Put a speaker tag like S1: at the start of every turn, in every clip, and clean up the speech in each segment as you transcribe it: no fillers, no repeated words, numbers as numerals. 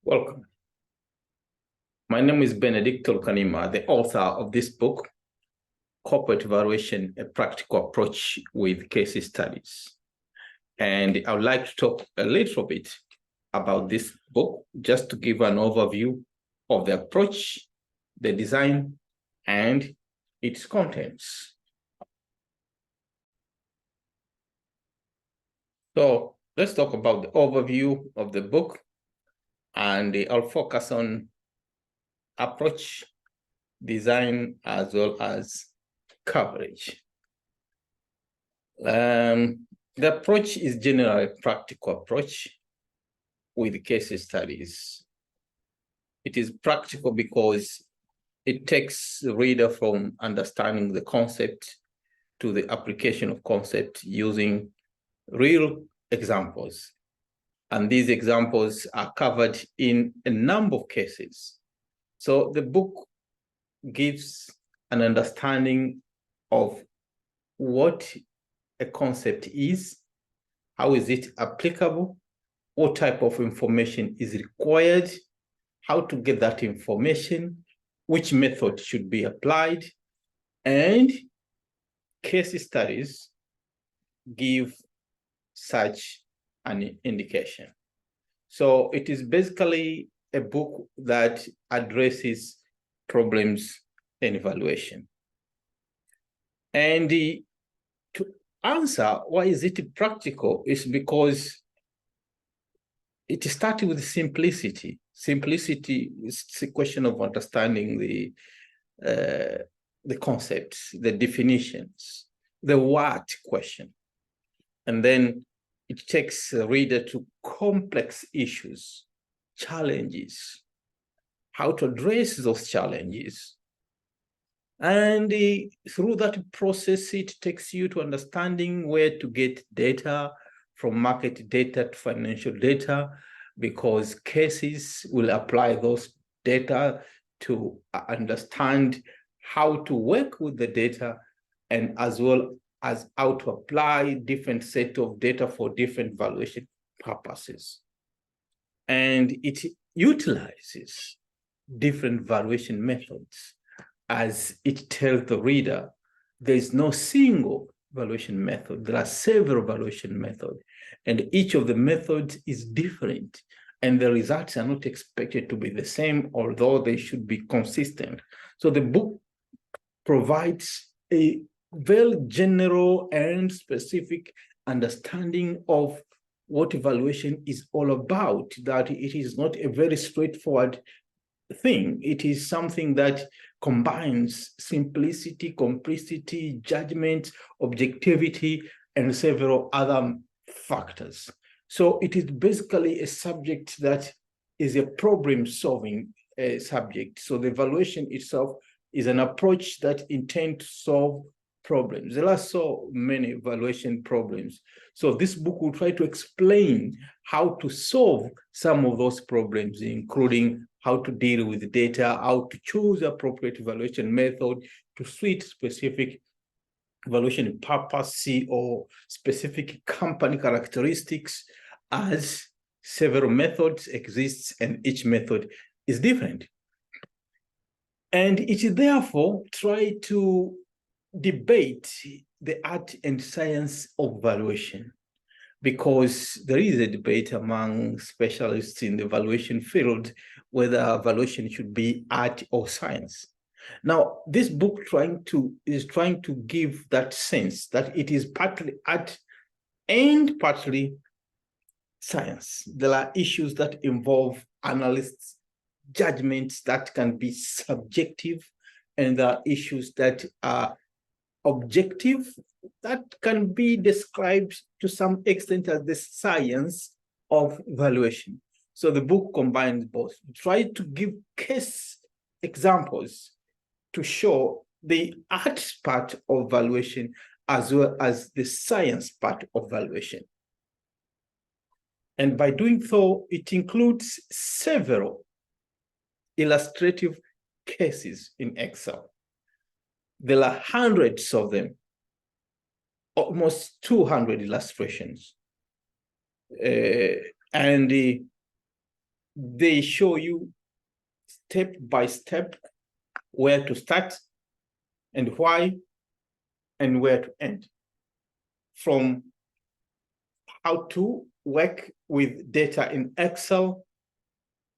S1: Welcome. My name is Benedicto Kanima, the author of this book, Corporate Valuation, A Practical Approach with Case Studies. And I would like to talk a little bit about this book, just to give an overview of the approach, the design, and its contents. So let's talk about the overview of the book, and I'll focus on approach, design, as well as coverage. The approach is generally a practical approach with case studies. It is practical because it takes the reader from understanding the concept to the application of concept using real examples. And these examples are covered in a number of cases. So the book gives an understanding of what a concept is, how is it applicable, what type of information is required, how to get that information, which method should be applied, and case studies give such an indication. So it is basically a book that addresses problems in evaluation. And to answer why is it practical is because it started with simplicity. Simplicity is a question of understanding the concepts, the definitions, the what question. And then it takes the reader to complex issues, challenges, how to address those challenges. And through that process, it takes you to understanding where to get data, from market data to financial data, because cases will apply those data to understand how to work with the data, and as well as how to apply different set of data for different valuation purposes. And it utilizes different valuation methods. As it tells the reader, there is no single valuation method. There are several valuation methods, and each of the methods is different, and the results are not expected to be the same, although they should be consistent. So the book provides a very general and specific understanding of what evaluation is all about, that it is not a very straightforward thing. It is something that combines simplicity, complexity, judgment, objectivity, and several other factors. So it is basically a subject that is a problem-solving subject. So the evaluation itself is an approach that intends to solve problems. There are so many evaluation problems. So this book will try to explain how to solve some of those problems, including how to deal with the data, how to choose appropriate evaluation method to suit specific evaluation purpose or specific company characteristics, as several methods exist and each method is different. And it therefore try to debate the art and science of valuation, because there is a debate among specialists in the valuation field whether valuation should be art or science. Now, this book is trying to give that sense that it is partly art and partly science. There are issues that involve analysts' judgments that can be subjective, and there are issues that are objective that can be described to some extent as the science of valuation. So the book combines both. Try to give case examples to show the art part of valuation as well as the science part of valuation. And by doing so, it includes several illustrative cases in Excel. There are hundreds of them, almost 200 illustrations. And they show you step by step where to start and why and where to end. From how to work with data in Excel,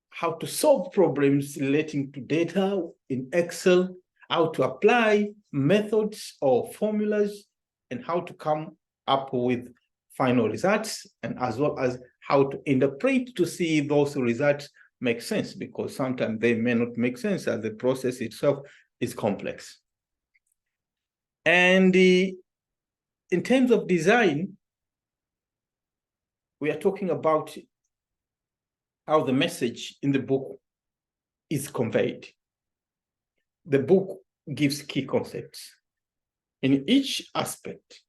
S1: how to solve problems relating to data in Excel, how to apply methods or formulas, and how to come up with final results, and as well as how to interpret to see if those results make sense, because sometimes they may not make sense as the process itself is complex. And in terms of design, we are talking about how the message in the book is conveyed. The book gives key concepts in each aspect.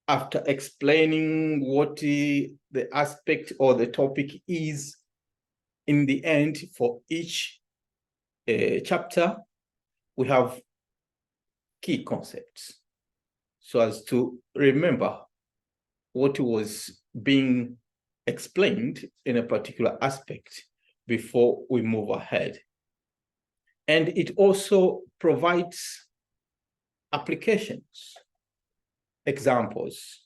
S1: After explaining what the aspect or the topic is, in the end, for each chapter, we have key concepts, so as to remember what was being explained in a particular aspect before we move ahead. And it also provides applications, examples.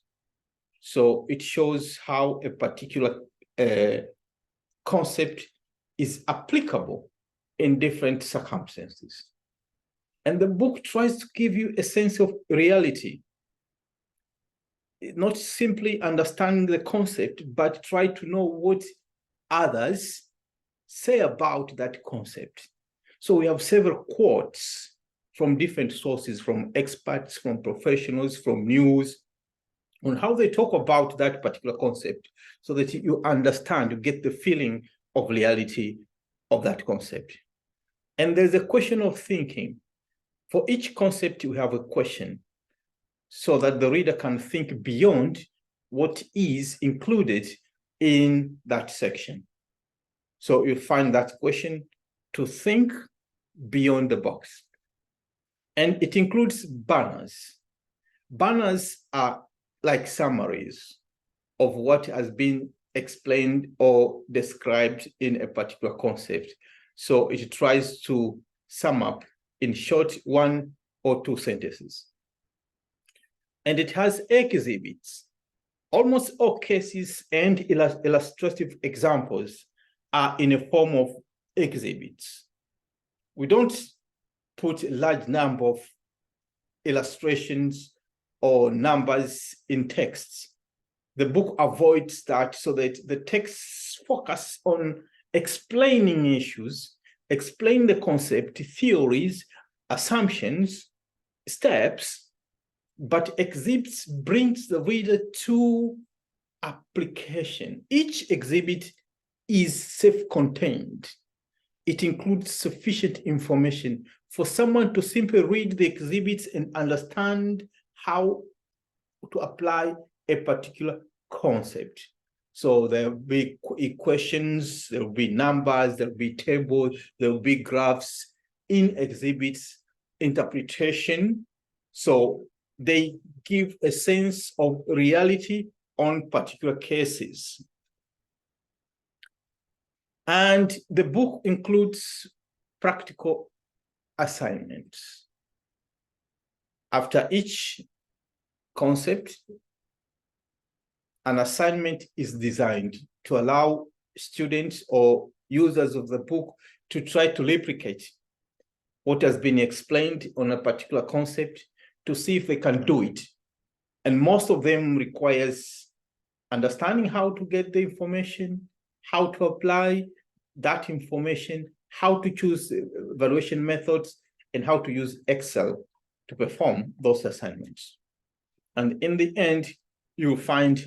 S1: So it shows how a particular concept is applicable in different circumstances. And the book tries to give you a sense of reality, not simply understanding the concept, but try to know what others say about that concept. So we have several quotes from different sources, from experts, from professionals, from news, on how they talk about that particular concept, so that you understand, you get the feeling of reality of that concept. And there's a question of thinking. For each concept, you have a question, so that the reader can think beyond what is included in that section. So you find that question to think beyond the box. And it includes banners. Banners are like summaries of what has been explained or described in a particular concept. So it tries to sum up in short 1 or 2 sentences. And it has exhibits. Almost all cases and illustrative examples are in a form of exhibits. We don't put a large number of illustrations or numbers in texts. The book avoids that, so that the texts focus on explaining issues, explain the concept, theories, assumptions, steps, but exhibits brings the reader to application. Each exhibit is self-contained. It includes sufficient information for someone to simply read the exhibits and understand how to apply a particular concept. So there will be equations, there will be numbers, there will be tables, there will be graphs in exhibits, interpretation. So they give a sense of reality on particular cases. And the book includes practical assignments. After each concept, an assignment is designed to allow students or users of the book to try to replicate what has been explained on a particular concept, to see if they can do it. And most of them requires understanding how to get the information, how to apply that information, how to choose evaluation methods, and how to use Excel to perform those assignments. And in the end, you'll find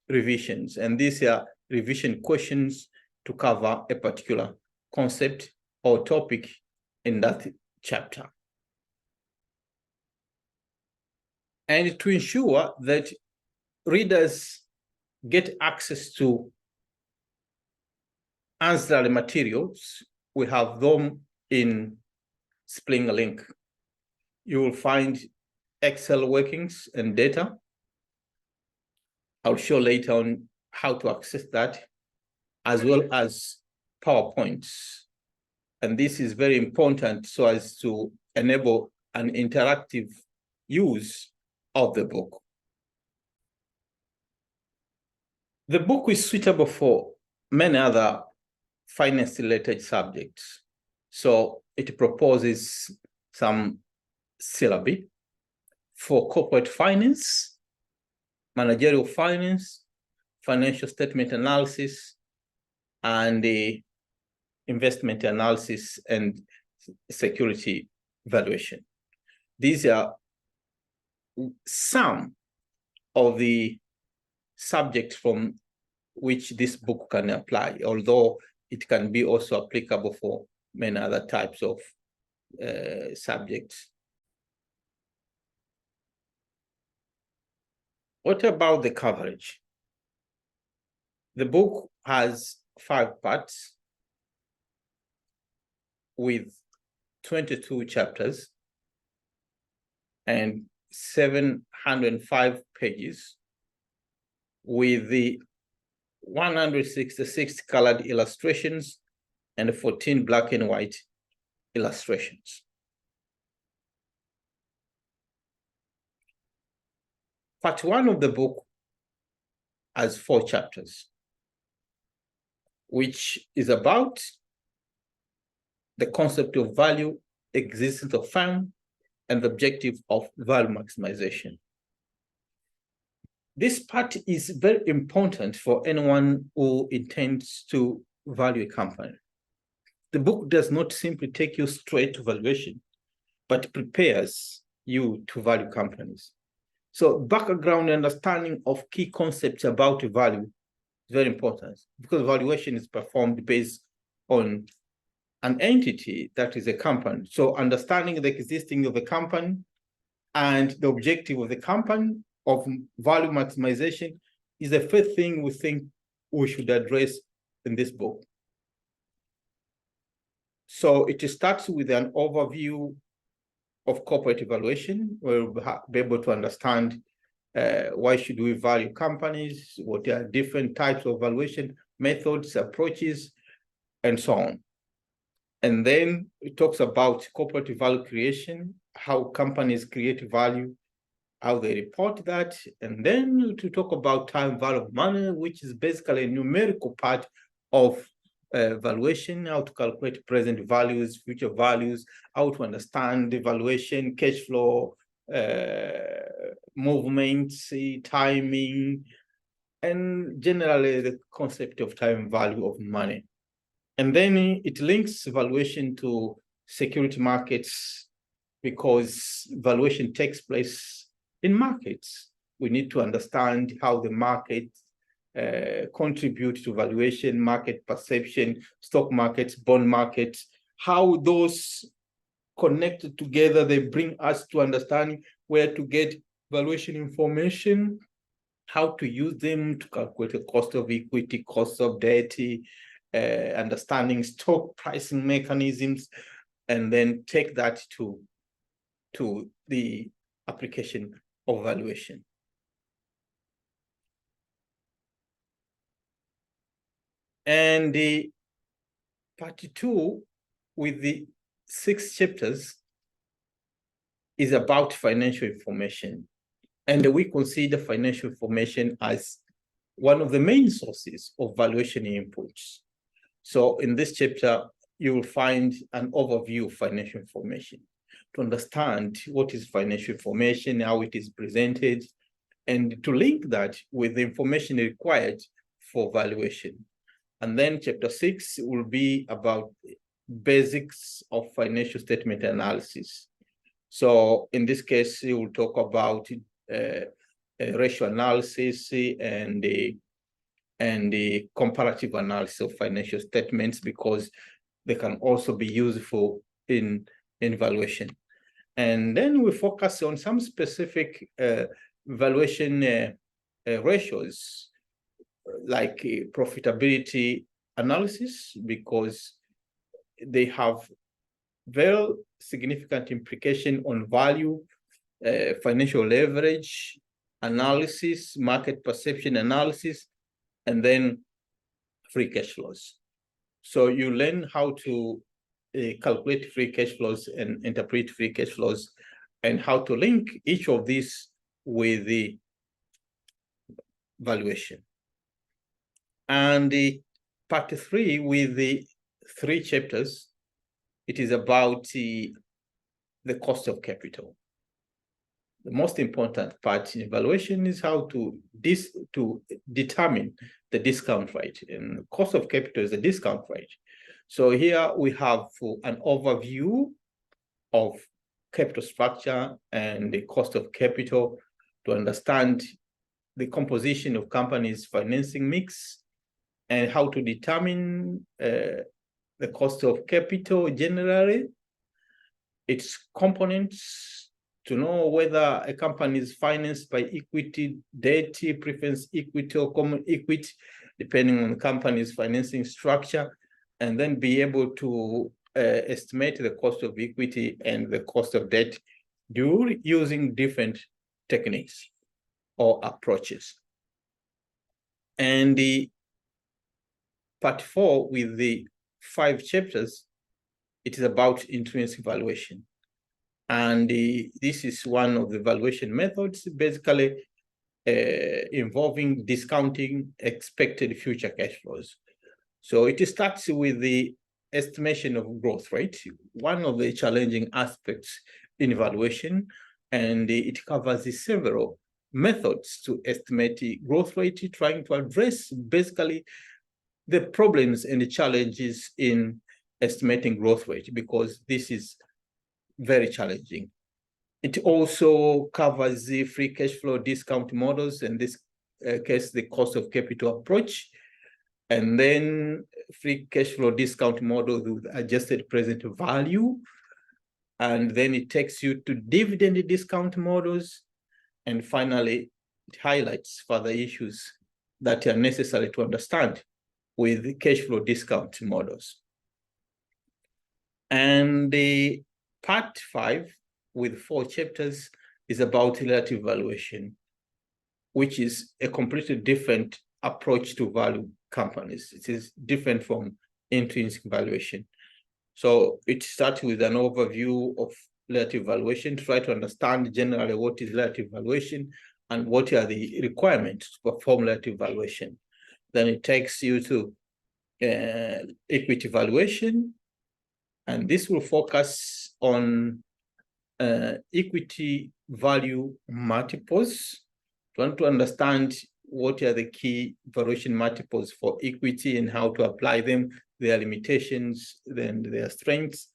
S1: revisions. And these are revision questions to cover a particular concept or topic in that chapter. And to ensure that readers get access to ancillary materials, we have them in Spring Link. You will find Excel workings and data. I'll show later on how to access that, as well as PowerPoints. And this is very important so as to enable an interactive use of the book. The book is suitable for many other finance-related subjects. So it proposes some syllabi for corporate finance, managerial finance, financial statement analysis, and the investment analysis and security valuation. These are some of the subjects from which this book can apply, although it can be also applicable for many other types of subjects. What about the coverage? The book has 5 parts with 22 chapters and 705 pages, with the 166 colored illustrations and 14 black and white illustrations. Part 1 of the book has 4 chapters, which is about the concept of value, existence of firm, and the objective of value maximization. This part is very important for anyone who intends to value a company. The book does not simply take you straight to valuation, but prepares you to value companies. So background understanding of key concepts about value is very important, because valuation is performed based on an entity that is a company. So understanding the existing of a company and the objective of the company of value maximization is the first thing we think we should address in this book. So it starts with an overview of corporate valuation, where we'll be able to understand why should we value companies, what are different types of valuation methods, approaches, and so on. And then it talks about corporate value creation, how companies create value, how they report that, and then to talk about time value of money, which is basically a numerical part of valuation, how to calculate present values, future values, how to understand the valuation, cash flow, movements, timing, and generally the concept of time value of money. And then it links valuation to security markets, because valuation takes place in markets. We need to understand how the market contribute to valuation, market perception, stock markets, bond markets, how those connected together, they bring us to understanding where to get valuation information, how to use them to calculate the cost of equity, cost of debt, understanding stock pricing mechanisms, and then take that to the application of valuation. And the part 2, with the 6 chapters, is about financial information. And we consider financial information as one of the main sources of valuation inputs. So in this chapter, you will find an overview of financial information to understand what is financial information, how it is presented, and to link that with the information required for valuation. And then chapter 6 will be about basics of financial statement analysis. So in this case, we will talk about ratio analysis and the comparative analysis of financial statements, because they can also be useful in valuation. And then we focus on some specific valuation ratios, like profitability analysis, because they have very significant implication on value, financial leverage analysis, market perception analysis, and then free cash flows. So you learn how to calculate free cash flows and interpret free cash flows, and how to link each of these with the valuation. And the part 3, with the 3 chapters, it is about the cost of capital. The most important part in valuation is how to determine the discount rate, and the cost of capital is the discount rate. So here we have an overview of capital structure and the cost of capital to understand the composition of companies' financing mix, and how to determine the cost of capital generally, its components, to know whether a company is financed by equity, debt, preference equity, or common equity, depending on the company's financing structure, and then be able to estimate the cost of equity and the cost of debt using different techniques or approaches. And the part 4, with the 5 chapters, it is about intrinsic valuation. And this is one of the valuation methods, basically involving discounting expected future cash flows. So it starts with the estimation of growth rate, one of the challenging aspects in valuation, and it covers several methods to estimate the growth rate, trying to address basically the problems and the challenges in estimating growth rate, because this is very challenging. It also covers the free cash flow discount models, in this case, the cost of capital approach, and then free cash flow discount model with adjusted present value. And then it takes you to dividend discount models. And finally, it highlights further issues that are necessary to understand with cash flow discount models. And the part 5, with 4 chapters, is about relative valuation, which is a completely different approach to value companies. It is different from intrinsic valuation. So it starts with an overview of relative valuation, to try to understand generally what is relative valuation and what are the requirements to perform relative valuation. Then it takes you to equity valuation, and this will focus on equity value multiples. Want to understand what are the key valuation multiples for equity and how to apply them, their limitations, then their strengths,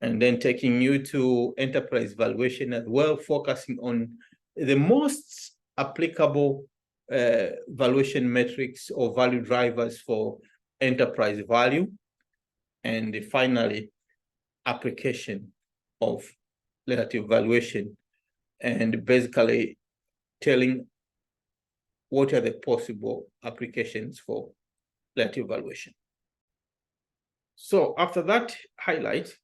S1: and then taking you to enterprise valuation as well, focusing on the most applicable valuation metrics or value drivers for enterprise value, and finally, application of relative valuation, and basically telling what are the possible applications for relative valuation. So after that highlight,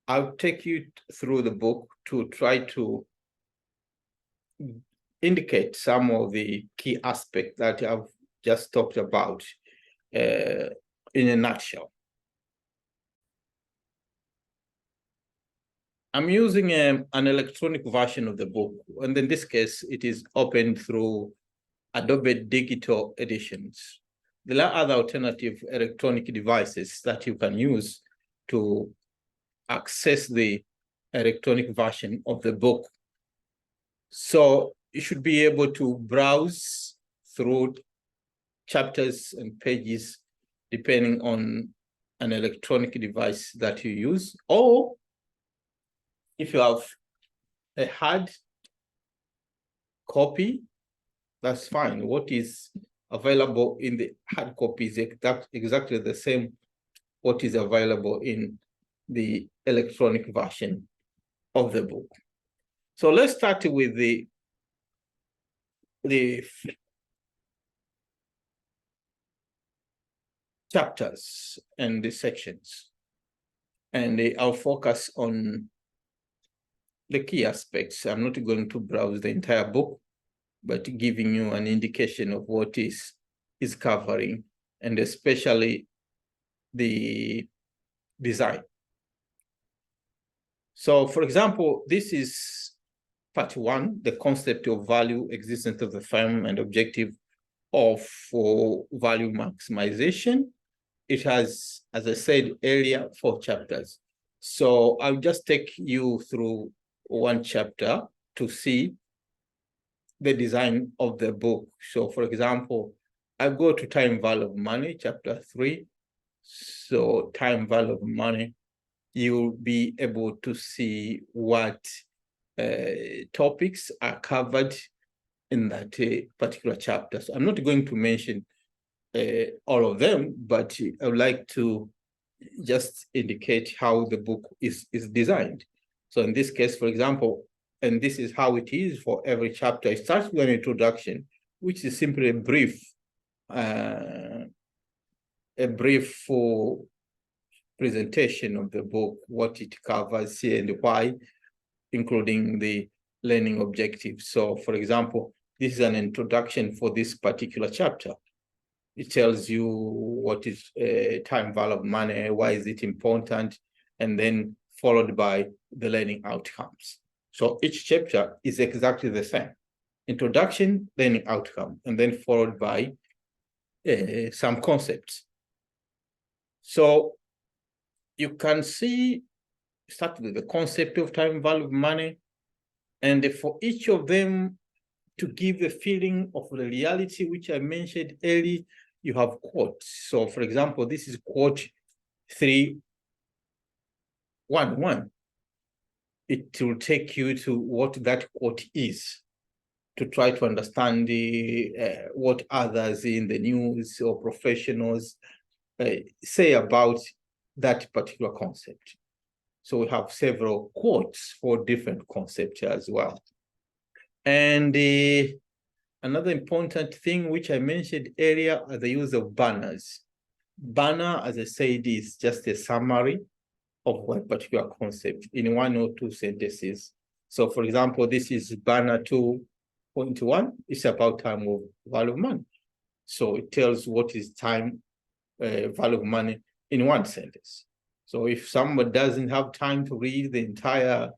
S1: I'll take you through the book to try to indicate some of the key aspects that I've just talked about in a nutshell. I'm using an electronic version of the book, and in this case, it is opened through Adobe Digital Editions. There are other alternative electronic devices that you can use to access the electronic version of the book. So you should be able to browse through chapters and pages depending on an electronic device that you use, or if you have a hard copy, that's fine. What is available in the hard copy is exactly the same what is available in the electronic version of the book. So let's start with the chapters and the sections. And I'll focus on the key aspects. I'm not going to browse the entire book, but giving you an indication of what is covering, and especially the design. So, for example, this is part 1, the concept of value, existence of the firm, and objective of value maximization. It has, as I said earlier, 4 chapters. So I'll just take you through one chapter to see the design of the book. So, for example, I go to time value of money, chapter 3. So time value of money, you'll be able to see what topics are covered in that particular chapter. So I'm not going to mention all of them, but I would like to just indicate how the book is designed. So in this case, for example, and this is how it is for every chapter, it starts with an introduction, which is simply a brief presentation of the book, what it covers and why, including the learning objectives. So, for example, this is an introduction for this particular chapter. It tells you what is time value of money, why is it important, and then followed by the learning outcomes. So each chapter is exactly the same. Introduction, learning outcome, and then followed by some concepts. So you can see, start with the concept of time value of money, and for each of them to give a feeling of the reality, which I mentioned earlier, you have quotes. So, for example, this is quote 311. It will take you to what that quote is to try to understand what others in the news or professionals say about that particular concept. So we have several quotes for different concepts as well. And another important thing which I mentioned earlier are the use of banners. Banner, as I said, is just a summary of one particular concept in 1 or 2 sentences. So, for example, this is banner 2.1. It's about time of value of money. So it tells what is time value of money in 1 sentence. So if someone doesn't have time to read the entire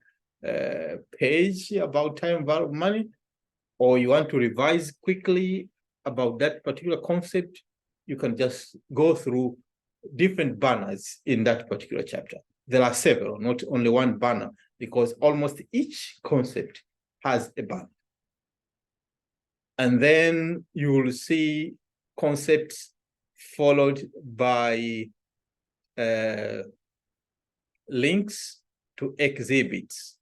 S1: page about time value of money, or you want to revise quickly about that particular concept, you can just go through different banners in that particular chapter. There are several, not only one banner, because almost each concept has a banner. And then you will see concepts followed by links to exhibits.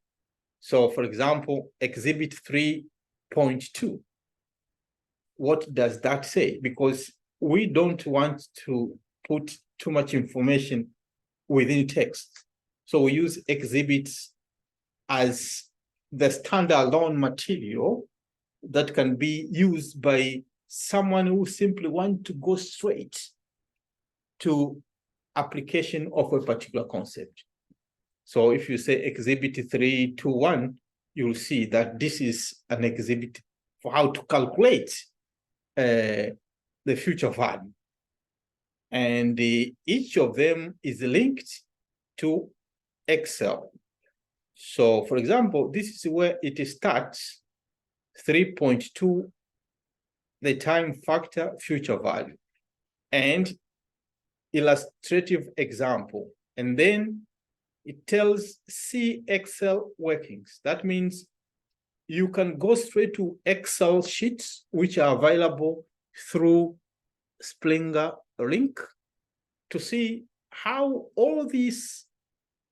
S1: So, for example, exhibit 3.2. What does that say? Because we don't want to put too much information within text. So we use exhibits as the standalone material that can be used by someone who simply wants to go straight to application of a particular concept. So if you say exhibit 321, you'll see that this is an exhibit for how to calculate the future value. And each of them is linked to Excel. So, for example, this is where it starts, 3.2, the time factor future value, and illustrative example. And then it tells see Excel workings. That means you can go straight to Excel sheets, which are available through Springer link, to see how all these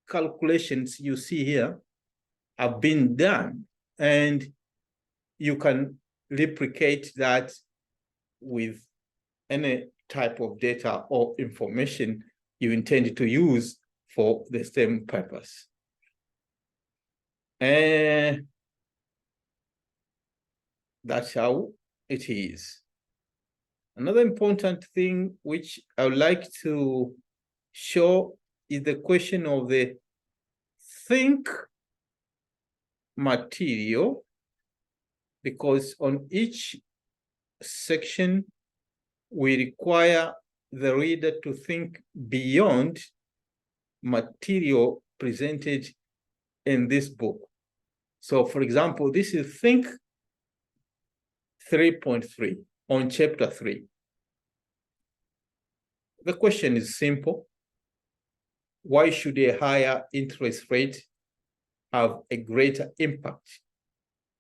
S1: calculations you see here have been done, and you can replicate that with any type of data or information you intend to use for the same purpose. And that's how it is. Another important thing which I would like to show is the question of the think material, because on each section we require the reader to think beyond material presented in this book. So, for example, this is Think 3.3 on chapter 3. The question is simple. Why should a higher interest rate have a greater impact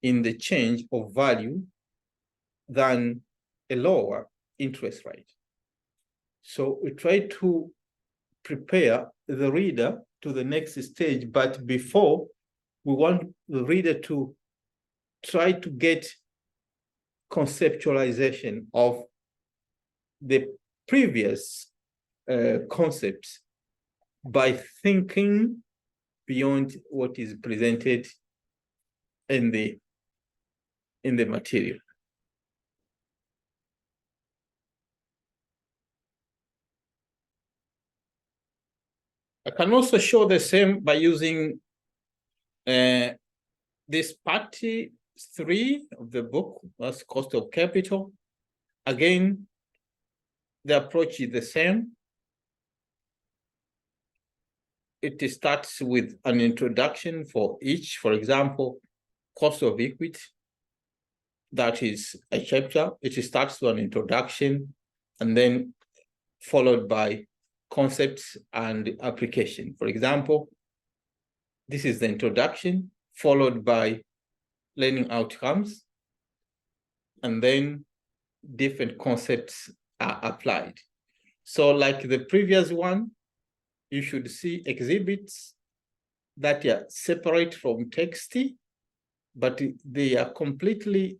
S1: in the change of value than a lower interest rate? So we try to prepare the reader to the next stage, but before, we want the reader to try to get conceptualization of the previous concepts by thinking beyond what is presented in the material. I can also show the same by using this part 3 of the book, that's cost of capital. Again, the approach is the same. It starts with an introduction for each. For example, cost of equity, that is a chapter. It starts with an introduction and then followed by concepts and application. For example, this is the introduction, followed by learning outcomes, and then different concepts are applied. So like the previous one, you should see exhibits that are separate from text, but they are completely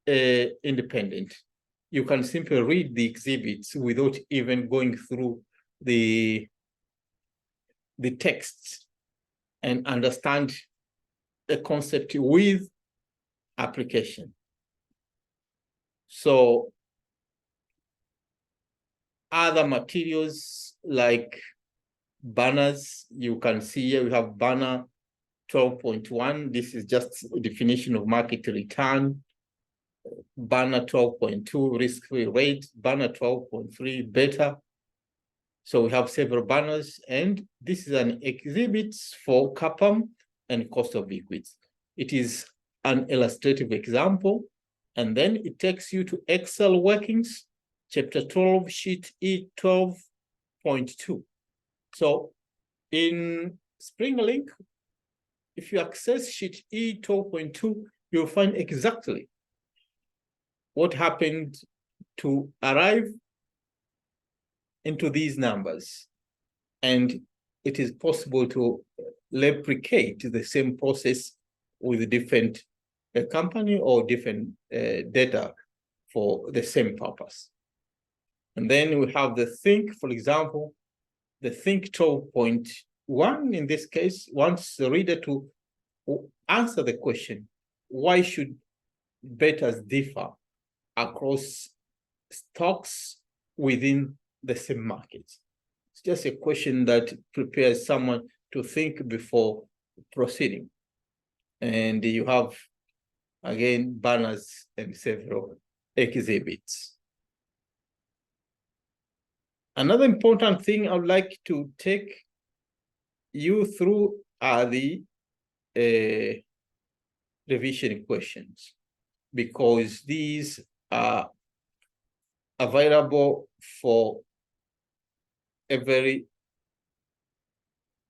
S1: independent. You can simply read the exhibits without even going through the text and understand the concept with application. So other materials like banners, you can see here we have banner 12.1. This is just a definition of market return. Banner 12.2, risk-free rate. Banner 12.3, beta. So we have several banners, and this is an exhibit for CAPM and cost of equity. It is an illustrative example, and then it takes you to Excel workings, chapter 12, sheet E 12.2. So in SpringLink, if you access sheet E 12.2, you'll find exactly what happened to arrive into these numbers. And it is possible to replicate the same process with a different company or different data for the same purpose. And then we have the Think, for example, the Think 12.1 in this case wants the reader to answer the question, why should betas differ across stocks within the same market? It's just a question that prepares someone to think before proceeding. And you have, again, banners and several exhibits. Another important thing I would like to take you through are the revision questions, because these are available for every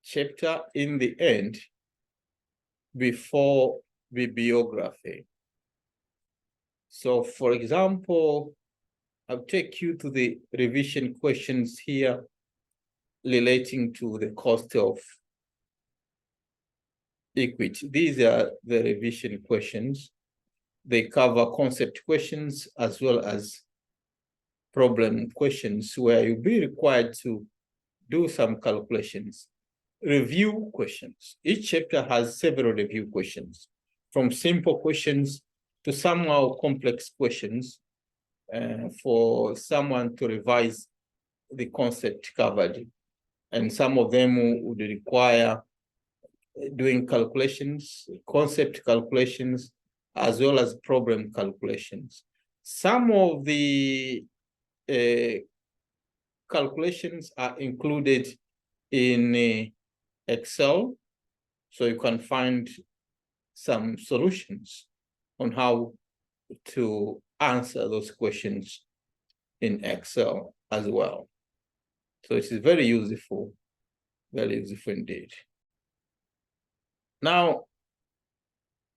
S1: chapter in the end before bibliography. So for example, I'll take you to the revision questions here relating to the cost of equity. These are the revision questions. They cover concept questions as well as problem questions where you'll be required to do some calculations. Review questions. Each chapter has several review questions, from simple questions to somehow complex questions for someone to revise the concept covered. And some of them would require doing calculations, concept calculations, as well as problem calculations. Some of the calculations are included in Excel, so you can find some solutions on how to answer those questions in Excel as well. So it is very useful indeed. Now,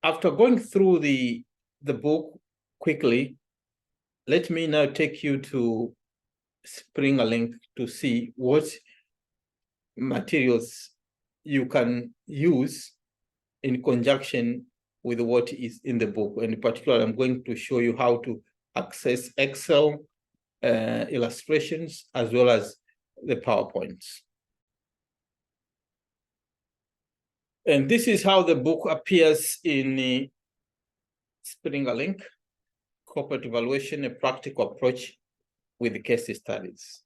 S1: after going through the book quickly, let me now take you to Spring a Link to see what materials you can use in conjunction with what is in the book. And in particular, I'm going to show you how to access Excel illustrations as well as the PowerPoints. And this is how the book appears in Spring a Link, Corporate Valuation, a Practical Approach with Case Studies.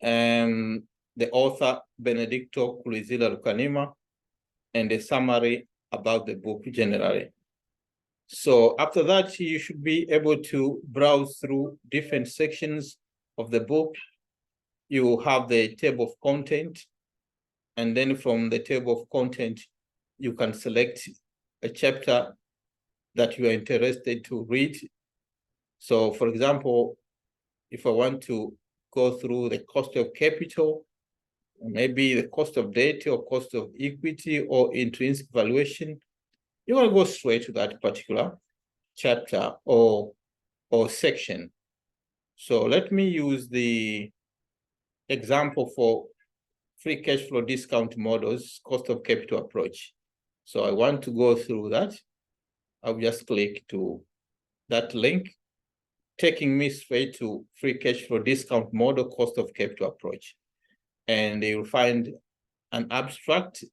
S1: The author, Benedicto Kurizila Lukanima, and a summary about the book generally. So after that, you should be able to browse through different sections of the book. You have the table of content, and then from the table of content, you can select a chapter that you are interested to read. So for example, if I want to go through the cost of capital, maybe the cost of debt or cost of equity or intrinsic valuation, you want to go straight to that particular chapter or section. So let me use the example for free cash flow discount models, cost of capital approach. So I want to go through that. I'll just click to that link, taking me straight to free cash flow discount model, cost of capital approach. And you'll find an abstract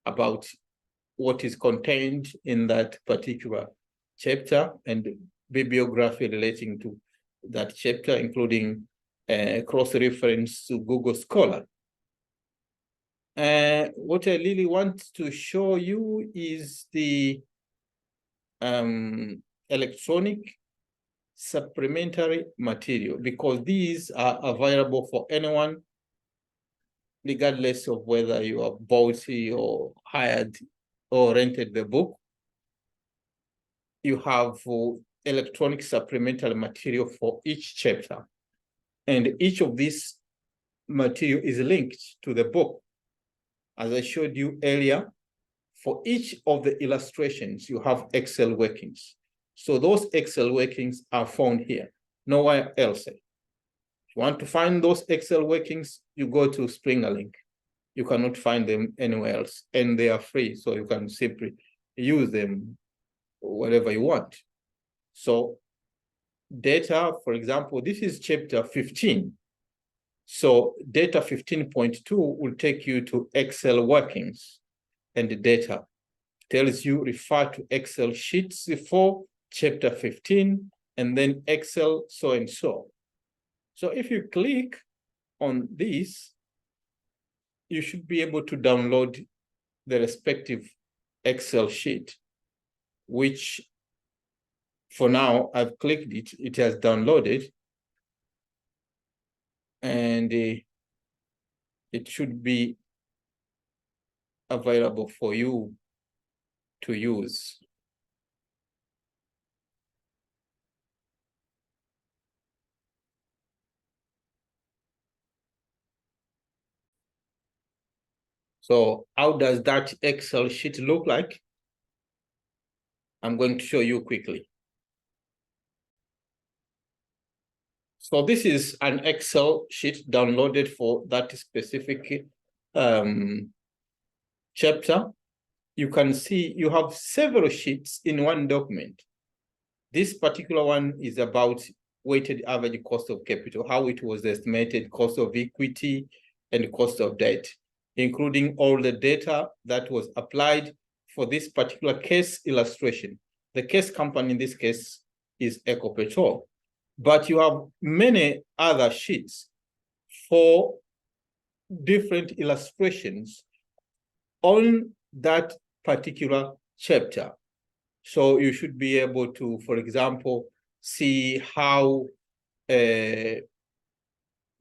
S1: about what is contained in that particular chapter and bibliography relating to that chapter, including cross-reference to Google Scholar. What I really want to show you is the electronic supplementary material, because these are available for anyone, regardless of whether you are bought or hired or rented the book. You have electronic supplementary material for each chapter. And each of these material is linked to the book. As I showed you earlier, for each of the illustrations, you have Excel workings. So those Excel workings are found here, nowhere else. If you want to find those Excel workings, you go to Spring a Link. You cannot find them anywhere else, and they are free, so you can simply use them whatever you want. So data, for example, this is chapter 15. So data 15.2 will take you to Excel workings, and the data tells you refer to Excel sheets for chapter 15, and then Excel so and so. So if you click on this, you should be able to download the respective Excel sheet, which for now I've clicked it, it has downloaded, and it should be available for you to use. So how does that Excel sheet look like? I'm going to show you quickly. So this is an Excel sheet downloaded for that specific chapter. You can see you have several sheets in one document. This particular one is about weighted average cost of capital, how it was estimated, cost of equity, and cost of debt, including all the data that was applied for this particular case illustration. The case company in this case is Ecopetrol. But you have many other sheets for different illustrations on that particular chapter. So you should be able to, for example, see how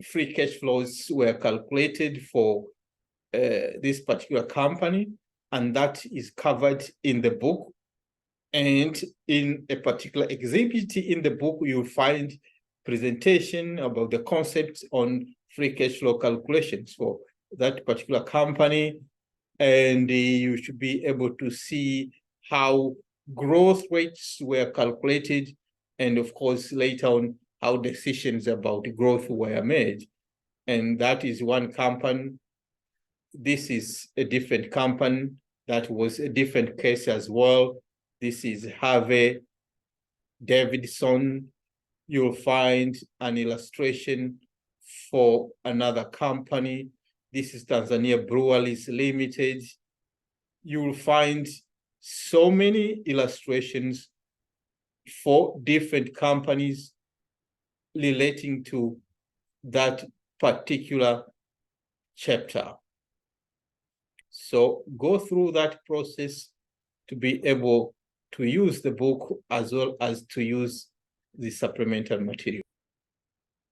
S1: free cash flows were calculated for this particular company, and that is covered in the book. And in a particular exhibit in the book, you'll find presentation about the concepts on free cash flow calculations for that particular company. And you should be able to see how growth rates were calculated, and of course, later on, how decisions about growth were made. And that is one company. This is a different company. That was a different case as well. This is Harvey Davidson. You'll find an illustration for another company. This is Tanzania Breweries Limited. You'll find so many illustrations for different companies relating to that particular chapter. So go through that process to be able to use the book as well as to use the supplemental material.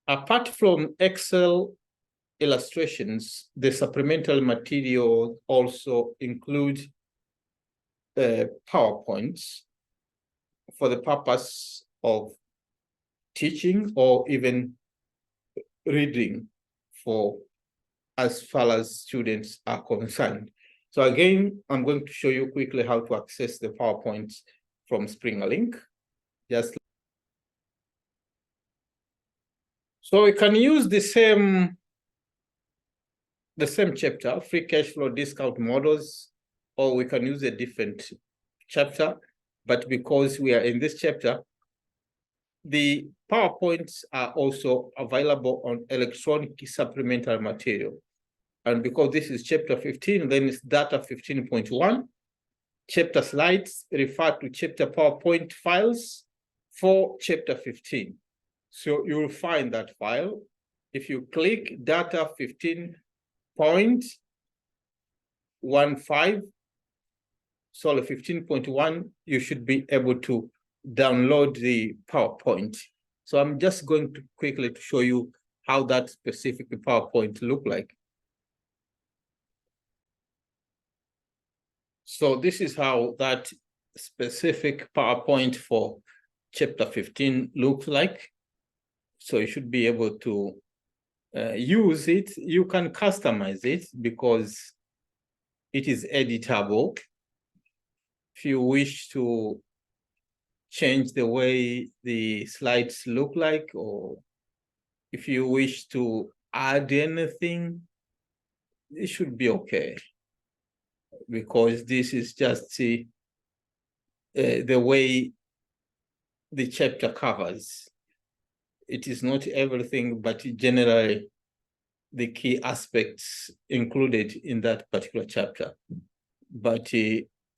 S1: Apart from Excel illustrations, the supplemental material also include PowerPoints for the purpose of teaching or even reading for as far as students are concerned. So again, I'm going to show you quickly how to access the PowerPoint from SpringLink. So we can use the same chapter, free cash flow discount models, or we can use a different chapter. But because we are in this chapter, the PowerPoints are also available on electronic supplemental material. And because this is chapter 15, then it's data 15.1. Chapter slides refer to chapter PowerPoint files for chapter 15. So you will find that file. If you click data 15.15, sorry, 15.1, you should be able to download the PowerPoint. So I'm just going to quickly to show you how that specific PowerPoint look like. So this is how that specific PowerPoint for chapter 15 looks like. So you should be able to use it. You can customize it because it is editable. If you wish to change the way the slides look like, or if you wish to add anything, it should be okay. Because this is just the way the chapter covers. It is not everything, but generally the key aspects included in that particular chapter. But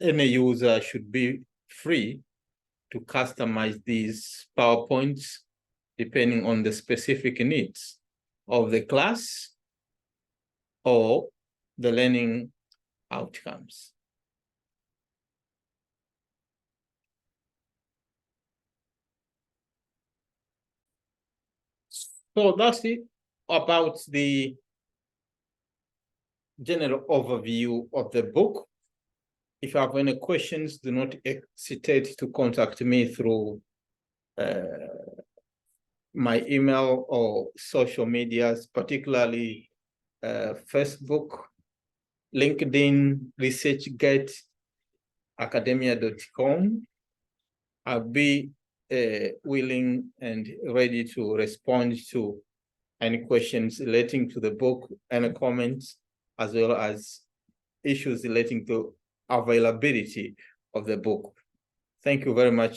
S1: any user should be free to customize these PowerPoints depending on the specific needs of the class or the learning outcomes. So that's it about the general overview of the book. If you have any questions, do not hesitate to contact me through my email or social medias, particularly Facebook, LinkedIn, ResearchGate, academia.com. I'll be willing and ready to respond to any questions relating to the book, any comments, as well as issues relating to availability of the book. Thank you very much.